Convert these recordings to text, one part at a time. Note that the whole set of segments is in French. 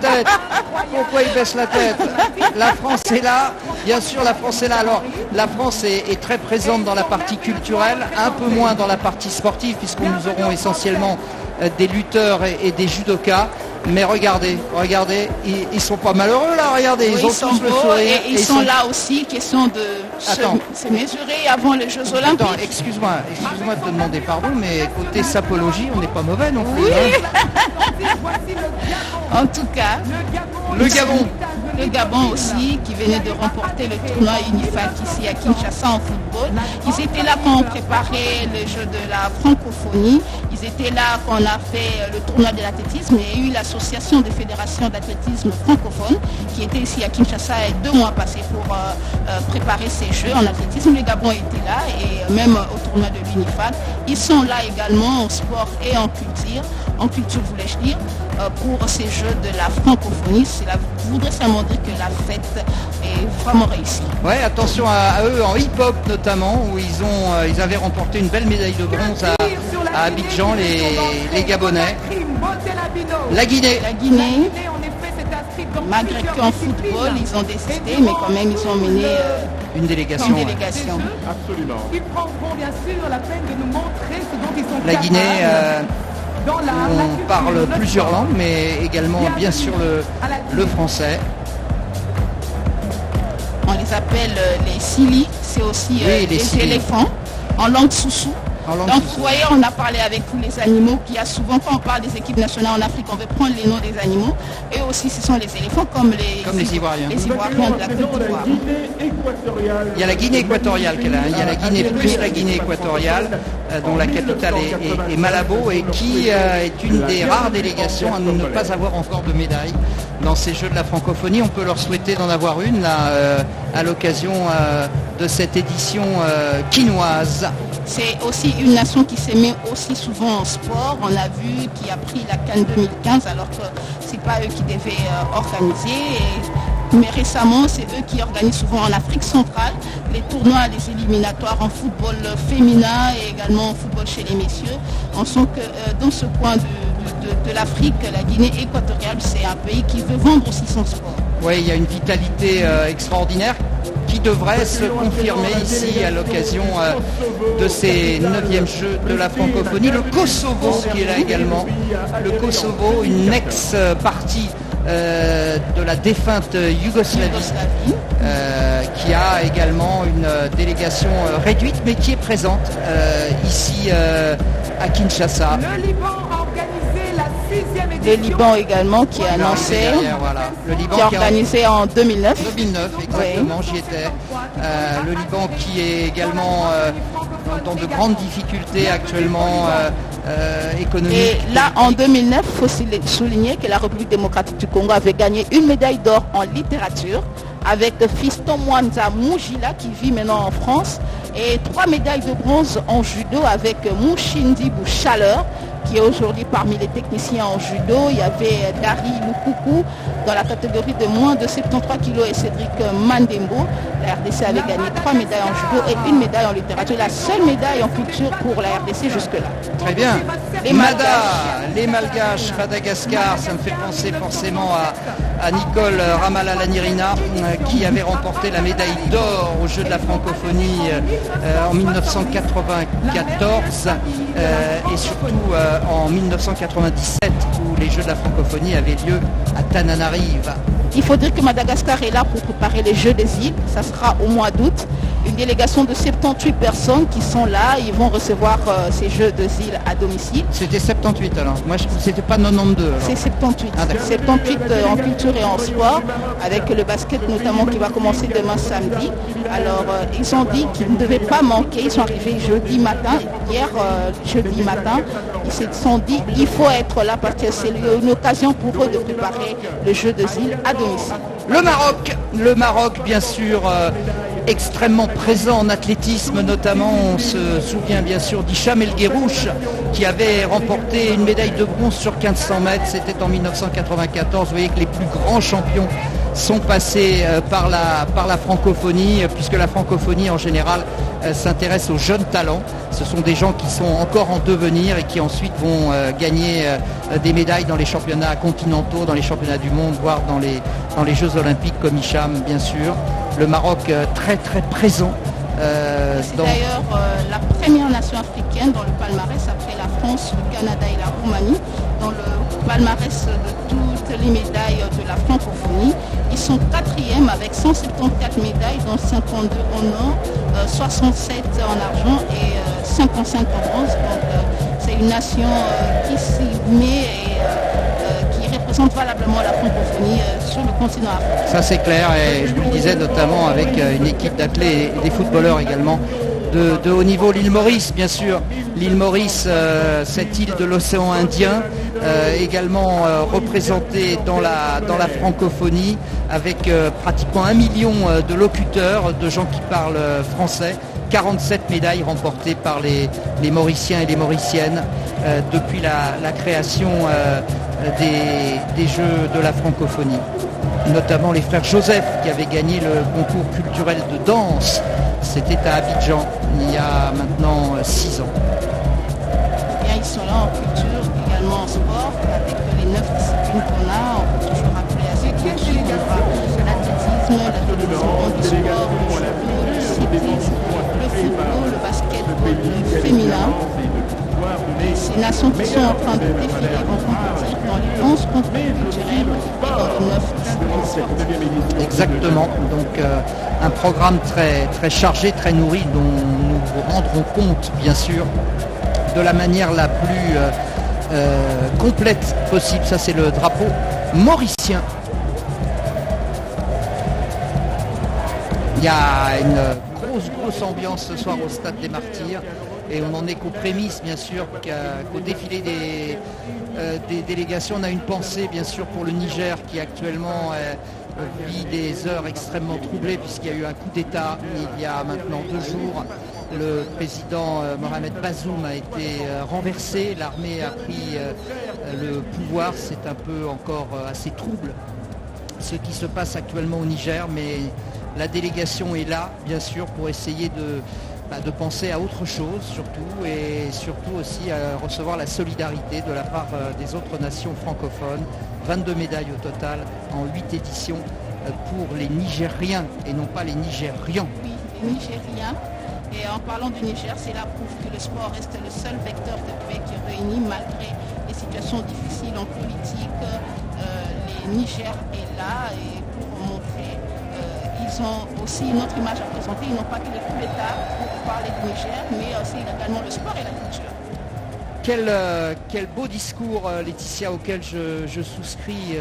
tête? Pourquoi il baisse la tête? La France est là, bien sûr la France est là. Alors la France est très présente dans la partie culturelle, un peu moins dans la partie sportive puisque nous aurons essentiellement des lutteurs et des judokas. Mais regardez, ils sont pas malheureux là, regardez, oui, ils ont tous le sourire. Et ils sont là aussi, question de se mesurer avant les Jeux Olympiques. Attends, excuse-moi de te demander pardon, mais côté sapologie, on n'est pas mauvais non plus. Oui. Hein. En tout cas, le Gabon. Le Gabon aussi, qui venait de remporter le tournoi Unifac ici à Kinshasa en football. Ils étaient là quand on préparait le jeu de la francophonie. Ils étaient là quand on a fait le tournoi de l'athlétisme. Il y a eu l'association des fédérations d'athlétisme francophone qui était ici à Kinshasa il y a 2 mois passés pour préparer ces jeux en athlétisme. Le Gabon était là et même au tournoi de l'Unifac. Ils sont là également en sport et en culture voulais-je dire, pour ces jeux de la francophonie. Je voudrais seulement dire que la fête est vraiment réussie. Ouais, attention à eux en hip-hop notamment, où ils avaient remporté une belle médaille de bronze à Abidjan, les Gabonais. La Guinée, malgré qu'en football, ils ont désisté, mais quand même, ils ont mené une délégation. Absolument. Ils prendront bien sûr la peine de nous montrer ce dont ils sont la Guinée, on parle plusieurs langues, mais également bien sûr le français. On les appelle les Sili, c'est aussi les éléphants en langue soussou. Donc vous voyez, on a parlé avec tous les animaux qu'il y a souvent quand on parle des équipes nationales en Afrique, on veut prendre les noms des animaux. Et aussi ce sont les éléphants comme les Ivoiriens de la Côte d'Ivoire. Il y a la Guinée équatoriale qu'elle a, il y a la Guinée plus la Guinée équatoriale dont la capitale est Malabo et qui est une des rares délégations à ne pas avoir encore de médaille dans ces Jeux de la francophonie. On peut leur souhaiter d'en avoir une là, à l'occasion de cette édition quinoise. C'est aussi une nation qui s'émet aussi souvent en sport. On a vu qui a pris la CAN 2015 alors que ce n'est pas eux qui devaient organiser. Mais récemment, c'est eux qui organisent souvent en Afrique centrale les tournois, les éliminatoires en football féminin et également en football chez les messieurs. On sent que dans ce coin de l'Afrique, la Guinée équatoriale, c'est un pays qui veut vendre aussi son sport. Oui, il y a une vitalité extraordinaire qui devrait se confirmer ici à l'occasion de ces 9e Jeux de la francophonie. Le Kosovo qui est là également. Le Kosovo, une ex-partie de la défunte Yougoslavie, qui a également une délégation réduite mais qui est présente ici à Kinshasa. Le Liban a organisé la 6e édition. Le Liban également qui a annoncé, le Liban qui a organisé en 2009. 2009 exactement, oui. J'y étais. Le Liban qui est également dans de grandes difficultés actuellement économiques. Et là en 2009, il faut souligner que la République démocratique du Congo avait gagné une médaille d'or en littérature avec Fiston Mwanza Mujila qui vit maintenant en France et 3 médailles de bronze en judo avec Mouchindi Bouchaleur qui est aujourd'hui parmi les techniciens en judo. Il y avait Dari Lukuku dans la catégorie de moins de 73 kg et Cédric Mandembo. La RDC avait gagné 3 médailles en judo et 1 médaille en littérature. La seule médaille en culture pour la RDC jusque-là. Très bien. Les Malgaches, Madagascar, ça me fait penser forcément à Nicole Ramalallanirina qui avait remporté la médaille d'or aux Jeux de la francophonie en 1994 et surtout en 1997 où les Jeux de la francophonie avaient lieu à Tananarive. Il faut dire que Madagascar est là pour préparer les Jeux des îles. Ça sera au mois d'août. Une délégation de 78 personnes qui sont là. Ils vont recevoir ces Jeux des îles à domicile. C'était 78 alors. Moi, c'était pas 92. Alors. C'est 78. 78 en culture et en sport, avec le basket notamment qui va commencer demain samedi. Alors, ils ont dit qu'ils ne devaient pas manquer. Ils sont arrivés jeudi matin. Hier, jeudi matin, ils se sont dit il faut être là parce que c'est une occasion pour eux de préparer le Jeu des îles à domicile. Le Maroc bien sûr extrêmement présent en athlétisme notamment. On se souvient bien sûr d'Hicham El Guerrouch qui avait remporté une médaille de bronze sur 1500 mètres. C'était en 1994. Vous voyez que les plus grands champions sont passés par la francophonie, puisque la francophonie en général s'intéresse aux jeunes talents. Ce sont des gens qui sont encore en devenir et qui ensuite vont gagner des médailles dans les championnats continentaux, dans les championnats du monde, voire dans les Jeux Olympiques comme Hicham, bien sûr. Le Maroc très très présent. C'est d'ailleurs la première nation africaine dans le palmarès après la France, le Canada et la Roumanie. Dans le palmarès de toutes les médailles de la francophonie, ils sont quatrièmes avec 174 médailles, dont 52 en or, 67 en argent et 55 en bronze. Donc c'est une nation qui s'y met et qui représente valablement la francophonie sur le continent africain. Ça c'est clair, et je vous le disais notamment avec une équipe d'athlètes et des footballeurs également de haut niveau. L'île Maurice, bien sûr, l'île Maurice, cette île de l'océan Indien, également représentée dans la francophonie, avec pratiquement 1 million de locuteurs, de gens qui parlent français. 47 médailles remportées par les Mauriciens et les Mauriciennes depuis la création des Jeux de la francophonie. Notamment les frères Joseph qui avaient gagné le concours culturel de danse. C'était à Abidjan il y a maintenant 6 ans. Bien, ils sont là en culture, également en sport, avec les 9 disciplines qu'on a. On peut toujours rappeler à cette culture, l'athlétisme, la télévision, du sport, le judo, le cyclisme, le football, le basketball, le féminin. Et ces nations qui sont en train de défiler vont compétir dans les 11 concours culturels et dans les 9 disciplines sportives. Exactement, donc un programme très, très chargé, très nourri, dont nous vous rendrons compte bien sûr de la manière la plus complète possible. Ça c'est le drapeau mauricien. Il y a une grosse ambiance ce soir au Stade des Martyrs. Et on n'en est qu'aux prémices, bien sûr, qu'au défilé des délégations. On a une pensée, bien sûr, pour le Niger qui actuellement vit des heures extrêmement troublées puisqu'il y a eu un coup d'État il y a maintenant 2 jours. Le président Mohamed Bazoum a été renversé, l'armée a pris le pouvoir. C'est un peu encore assez trouble ce qui se passe actuellement au Niger, mais la délégation est là, bien sûr, pour essayer de penser à autre chose surtout, et surtout aussi à recevoir la solidarité de la part des autres nations francophones. 22 médailles au total en 8 éditions pour les Nigériens et non pas les Nigérians. Oui, les Nigériens. Et en parlant du Niger, c'est la preuve que le sport reste le seul vecteur de paix qui réunit malgré les situations difficiles en politique. Les Niger est là et pour montrer ils ont aussi une autre image à présenter. Ils n'ont pas que les coups d'État pour parler du Niger, mais aussi également le sport et la culture. Quel beau discours, Laetitia, auquel je souscris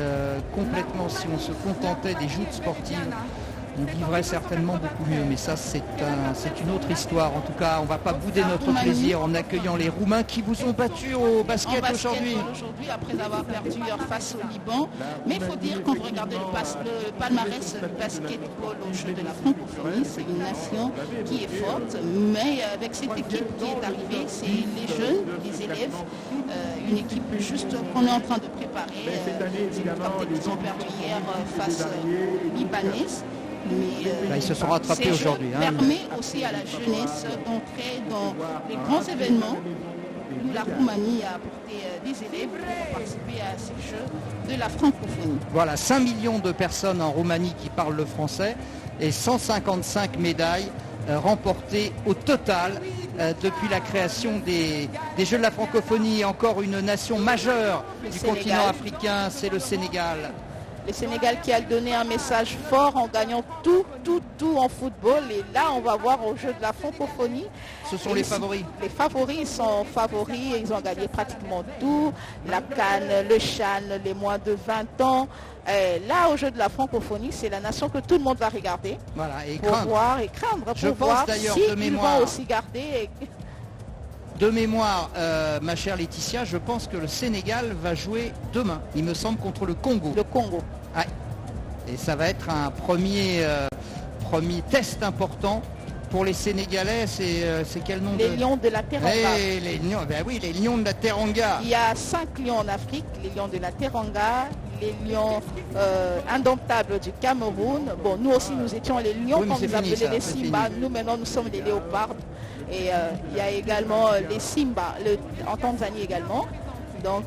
complètement. Si on se contentait des joutes sportives, on vivrait certainement beaucoup mieux. Mais ça, c'est une autre histoire. En tout cas, on ne va pas bouder notre plaisir en accueillant les Roumains qui vous ont battus au basket aujourd'hui. Après avoir perdu face au Liban. Mais il faut dire, quand vous regardez le palmarès du basketball aux Jeux de la francophonie, c'est une nation qui est forte. Mais avec cette équipe qui est arrivée, c'est les jeunes, les élèves, une équipe juste qu'on est en train de préparer. C'est une partie qu'ils ont perdu hier face aux Libanaises. Mais ils se sont rattrapés aujourd'hui. Permet aussi à la jeunesse d'entrer dans les grands événements où la Roumanie a apporté des élèves pour participer à ces Jeux de la francophonie. Voilà, 5 millions de personnes en Roumanie qui parlent le français et 155 médailles remportées au total depuis la création des Jeux de la francophonie. Encore une nation majeure du continent africain, c'est le Sénégal. Le Sénégal qui a donné un message fort en gagnant tout en football. Et là, on va voir au jeu de la francophonie. Ce sont les favoris. Les favoris sont favoris. Ils ont gagné pratiquement tout. La CAN, le CHAN, les moins de 20 ans. Là, au jeu de la francophonie, c'est la nation que tout le monde va regarder. Voilà, et pour craindre. Voir et craindre. Je pour pense voir d'ailleurs si de mémoire. Ils vont aussi garder. De mémoire, ma chère Laetitia, je pense que le Sénégal va jouer demain, il me semble, contre le Congo. Le Congo. Ouais. Et ça va être un premier test important pour les Sénégalais. C'est quel nom Les lions de la Teranga. Les lions de la Teranga. Il y a 5 lions en Afrique. Les lions de la Teranga, les lions indomptables du Cameroun. Bon, nous aussi, nous étions les lions, Oui, mais comme c'est vous fini, appelez ça, les c'est Simba. fini. Nous, maintenant, nous sommes les léopards. Et il y a également les Simba en Tanzanie également. Donc,